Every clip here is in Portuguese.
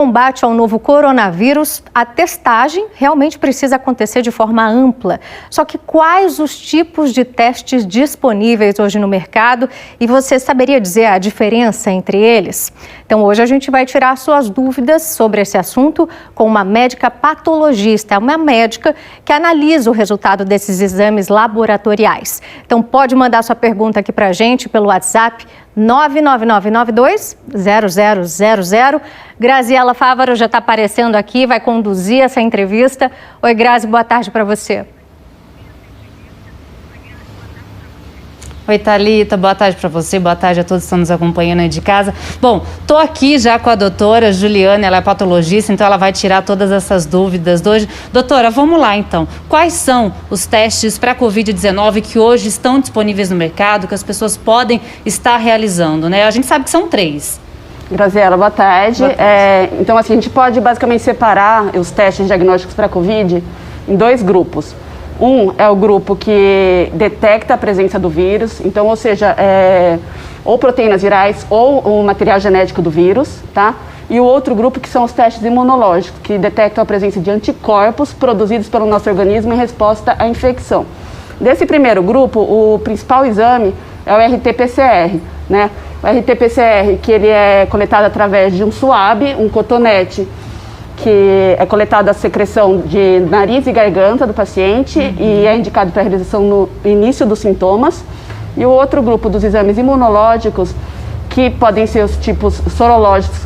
Combate ao novo coronavírus, a testagem realmente precisa acontecer de forma ampla. Só que quais os tipos de testes disponíveis hoje no mercado? E você saberia dizer a diferença entre eles? Então, hoje a gente vai tirar suas dúvidas sobre esse assunto com uma médica patologista, uma médica que analisa o resultado desses exames laboratoriais. Então, pode mandar sua pergunta aqui para a gente pelo WhatsApp 99992-0000. Graziela Fávaro já está aparecendo aqui, vai conduzir essa entrevista. Oi, Grazi, boa tarde para você. Oi, Thalita, boa tarde para você, boa tarde a todos que estão nos acompanhando aí de casa. Bom, estou aqui já com a doutora Juliane, ela é patologista, então ela vai tirar todas essas dúvidas de hoje. Doutora, vamos lá então. Quais são os testes para a Covid-19 que hoje estão disponíveis no mercado, que as pessoas podem estar realizando, né? A gente sabe que são 3. Graziela, boa tarde. Então, assim, a gente pode basicamente separar os testes diagnósticos para a Covid em 2 grupos. Um é o grupo que detecta a presença do vírus, então, ou seja, ou proteínas virais ou o material genético do vírus, tá? E o outro grupo que são os testes imunológicos, que detectam a presença de anticorpos produzidos pelo nosso organismo em resposta à infecção. Desse primeiro grupo, o principal exame é o RT-PCR, né? O RT-PCR, que ele é coletado através de um suave, um cotonete, que é coletada a secreção de nariz e garganta do paciente e é indicado para realização no início dos sintomas. E o outro grupo dos exames imunológicos, que podem ser os tipos sorológicos,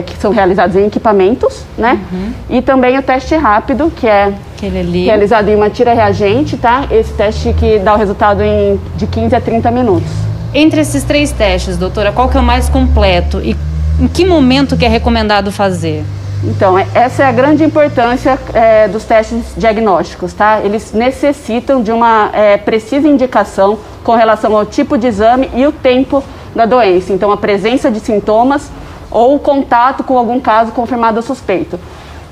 que são realizados em equipamentos, né? E também o teste rápido, que é realizado em uma tira reagente, tá? Esse teste que dá o resultado de 15 a 30 minutos. Entre esses 3 testes, doutora, qual que é o mais completo e em que momento que é recomendado fazer? Então, essa é a grande importância dos testes diagnósticos, tá? Eles necessitam de uma precisa indicação com relação ao tipo de exame e o tempo da doença. Então, a presença de sintomas ou o contato com algum caso confirmado ou suspeito.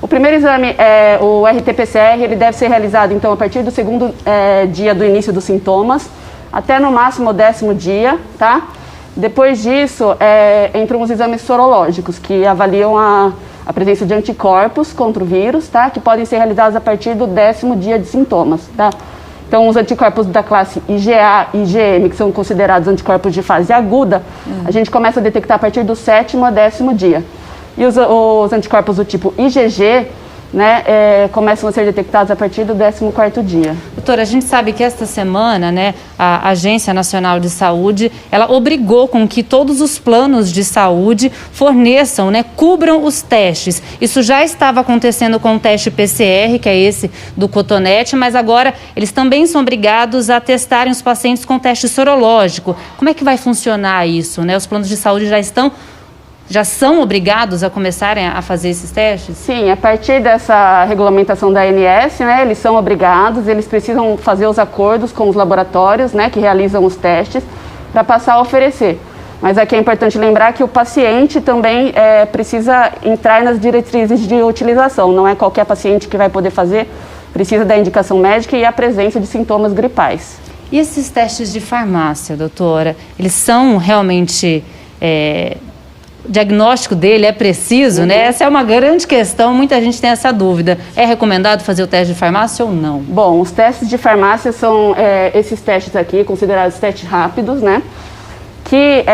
O primeiro exame, o RT-PCR, ele deve ser realizado, então, a partir do 2º dia do início dos sintomas, até no máximo o 10º dia, tá? Depois disso, entram os exames sorológicos, que avaliam a presença de anticorpos contra o vírus, tá? Que podem ser realizados a partir do 10º dia de sintomas, tá? Então, os anticorpos da classe IgA e IgM, que são considerados anticorpos de fase aguda, a gente começa a detectar a partir do 7º a 10º dia. E os anticorpos do tipo IgG, né, começam a ser detectados a partir do 14º dia. Doutora, a gente sabe que esta semana, né, a Agência Nacional de Saúde, ela obrigou com que todos os planos de saúde forneçam, né, cubram os testes. Isso já estava acontecendo com o teste PCR, que é esse do cotonete, mas agora eles também são obrigados a testarem os pacientes com teste sorológico. Como é que vai funcionar isso, né? Os planos de saúde já são obrigados a começarem a fazer esses testes? Sim, a partir dessa regulamentação da ANS, né, eles são obrigados, eles precisam fazer os acordos com os laboratórios, né, que realizam os testes, para passar a oferecer. Mas aqui é importante lembrar que o paciente também precisa entrar nas diretrizes de utilização, não é qualquer paciente que vai poder fazer, precisa da indicação médica e a presença de sintomas gripais. E esses testes de farmácia, doutora, eles são realmente... O diagnóstico dele é preciso, né? Essa é uma grande questão, muita gente tem essa dúvida. É recomendado fazer o teste de farmácia ou não? Bom, os testes de farmácia são esses testes aqui, considerados testes rápidos, né? Que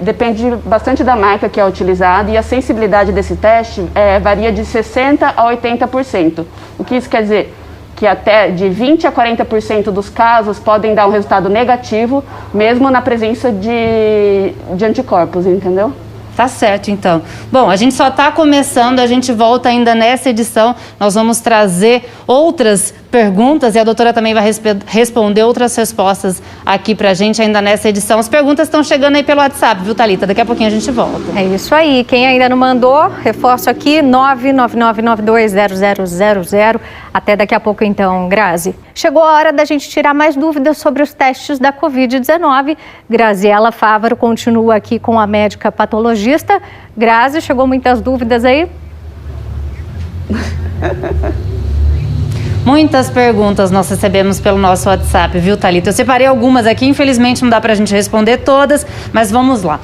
depende bastante da marca que é utilizada e a sensibilidade desse teste varia de 60% a 80%. O que isso quer dizer? Que até de 20% a 40% dos casos podem dar um resultado negativo, mesmo na presença de anticorpos, entendeu? Tá certo, então. Bom, a gente só está começando, a gente volta ainda nessa edição. Nós vamos trazer outras perguntas e a doutora também vai responder outras respostas aqui pra gente ainda nessa edição. As perguntas estão chegando aí pelo WhatsApp, viu, Thalita? Daqui a pouquinho a gente volta. É isso aí. Quem ainda não mandou, reforço aqui, 999920000. Até daqui a pouco, então, Grazi. Chegou a hora da gente tirar mais dúvidas sobre os testes da Covid-19. Graziela Fávaro continua aqui com a médica patologista. Grazi, chegou muitas dúvidas aí? Muitas perguntas nós recebemos pelo nosso WhatsApp, viu, Thalita? Eu separei algumas aqui, infelizmente não dá pra gente responder todas, mas vamos lá.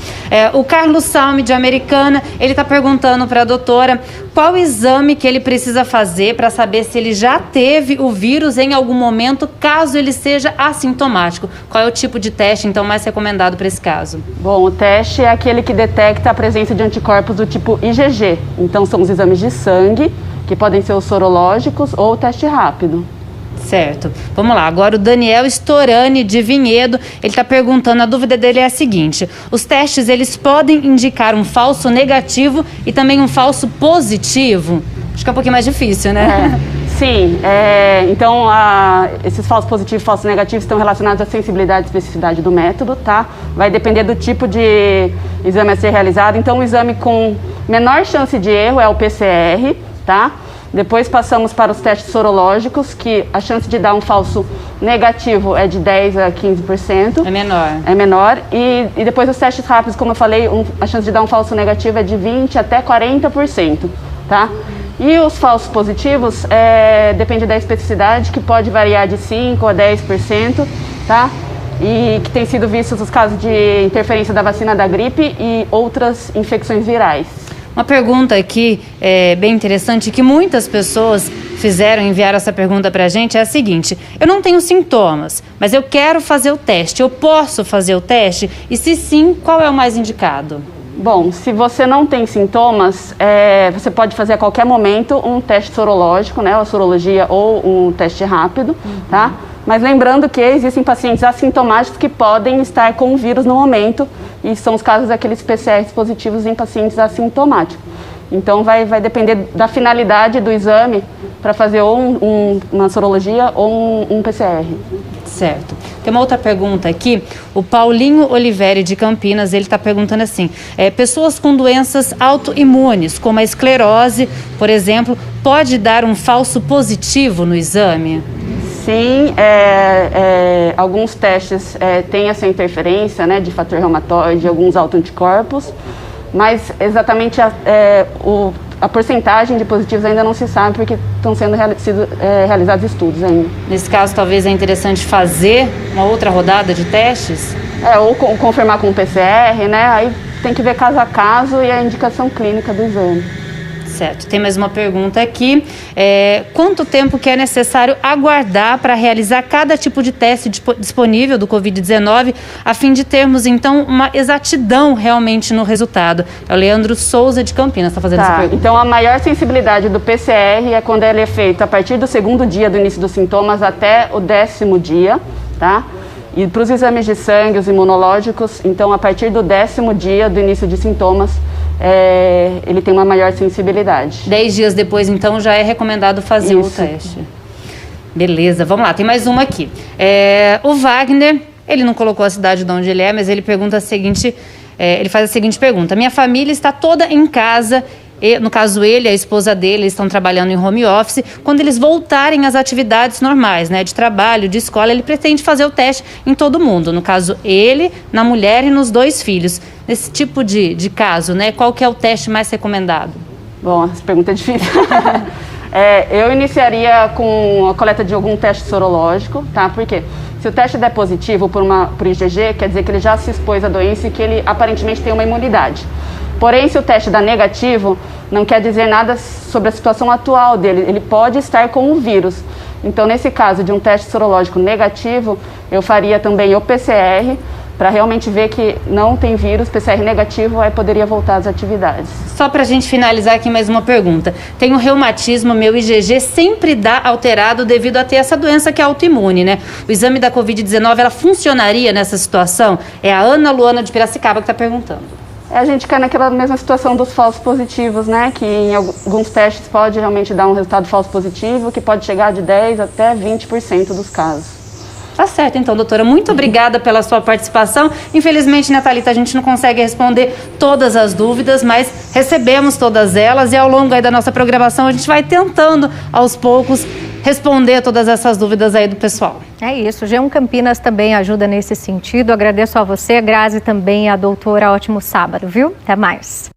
O Carlos Salme, de Americana, ele está perguntando para a doutora qual exame que ele precisa fazer para saber se ele já teve o vírus em algum momento, caso ele seja assintomático. Qual é o tipo de teste, então, mais recomendado para esse caso? Bom, o teste é aquele que detecta a presença de anticorpos do tipo IgG. Então, são os exames de sangue, que podem ser os sorológicos ou o teste rápido. Certo. Vamos lá. Agora o Daniel Storani, de Vinhedo, ele está perguntando, a dúvida dele é a seguinte: os testes, eles podem indicar um falso negativo e também um falso positivo? Acho que é um pouquinho mais difícil, né? Sim. Então, esses falsos positivos e falsos negativos estão relacionados à sensibilidade e especificidade do método, tá? Vai depender do tipo de exame a ser realizado. Então, o exame com menor chance de erro é o PCR, tá? Depois passamos para os testes sorológicos, que a chance de dar um falso negativo é de 10% a 15%. É menor. É menor. E depois os testes rápidos, como eu falei, a chance de dar um falso negativo é de 20% até 40%, tá? E os falsos positivos, depende da especificidade, que pode variar de 5% a 10%, tá? E que tem sido vistos os casos de interferência da vacina da gripe e outras infecções virais. Uma pergunta aqui bem interessante, que muitas pessoas enviaram essa pergunta para a gente, é a seguinte: eu não tenho sintomas, mas eu quero fazer o teste, eu posso fazer o teste? E se sim, qual é o mais indicado? Bom, se você não tem sintomas, você pode fazer a qualquer momento um teste sorológico, né, a sorologia ou um teste rápido, tá? Mas lembrando que existem pacientes assintomáticos que podem estar com o vírus no momento, e são os casos daqueles PCRs positivos em pacientes assintomáticos. Então vai depender da finalidade do exame para fazer ou uma sorologia ou um PCR. Certo. Tem uma outra pergunta aqui. O Paulinho Oliveri, de Campinas, ele está perguntando assim: pessoas com doenças autoimunes, como a esclerose, por exemplo, pode dar um falso positivo no exame? Sim, alguns testes têm essa interferência, né, de fator reumatoide, alguns autoanticorpos, mas exatamente a porcentagem de positivos ainda não se sabe, porque estão sendo realizados estudos ainda. Nesse caso, talvez é interessante fazer uma outra rodada de testes? Ou confirmar com o PCR, né? Aí tem que ver caso a caso e a indicação clínica do exame. Certo. Tem mais uma pergunta aqui. Quanto tempo que é necessário aguardar para realizar cada tipo de teste disponível do Covid-19, a fim de termos, então, uma exatidão realmente no resultado? É o Leandro Souza, de Campinas, está fazendo essa pergunta. Então, a maior sensibilidade do PCR é quando ele é feito a partir do 2º dia do início dos sintomas até o 10º dia, tá? E para os exames de sangue, os imunológicos, então, a partir do 10º dia do início de sintomas, ele tem uma maior sensibilidade. 10 dias depois, então, já é recomendado fazer o teste. Beleza, vamos lá, tem mais uma aqui. O Wagner, ele não colocou a cidade de onde ele é, mas ele pergunta a seguinte, ele faz a seguinte pergunta: minha família está toda em casa, no caso ele e a esposa dele estão trabalhando em home office. Quando eles voltarem às atividades normais, né, de trabalho, de escola, ele pretende fazer o teste em todo mundo. No caso, ele, na mulher e nos 2 filhos. Nesse tipo de caso, né, qual que é o teste mais recomendado? Bom, essa pergunta é difícil. Eu iniciaria com a coleta de algum teste sorológico, tá? Por quê? Se o teste der positivo por IgG, quer dizer que ele já se expôs à doença e que ele aparentemente tem uma imunidade. Porém, se o teste dá negativo, não quer dizer nada sobre a situação atual dele. Ele pode estar com o vírus. Então, nesse caso de um teste sorológico negativo, eu faria também o PCR, para realmente ver que não tem vírus. PCR negativo, aí poderia voltar às atividades. Só para a gente finalizar aqui mais uma pergunta. Tenho reumatismo, meu IgG sempre dá alterado devido a ter essa doença que é autoimune, né? O exame da Covid-19, ela funcionaria nessa situação? É a Ana Luana de Piracicaba que está perguntando. A gente cai naquela mesma situação dos falsos positivos, né? Que em alguns testes pode realmente dar um resultado falso positivo, que pode chegar de 10% até 20% dos casos. Tá certo, então, doutora. Muito obrigada pela sua participação. Infelizmente, né, Thalita, a gente não consegue responder todas as dúvidas, mas recebemos todas elas e ao longo aí da nossa programação a gente vai tentando, aos poucos, responder todas essas dúvidas aí do pessoal. É isso. G1 Campinas também ajuda nesse sentido. Agradeço a você, a Grazi, também a doutora. Ótimo sábado, viu? Até mais.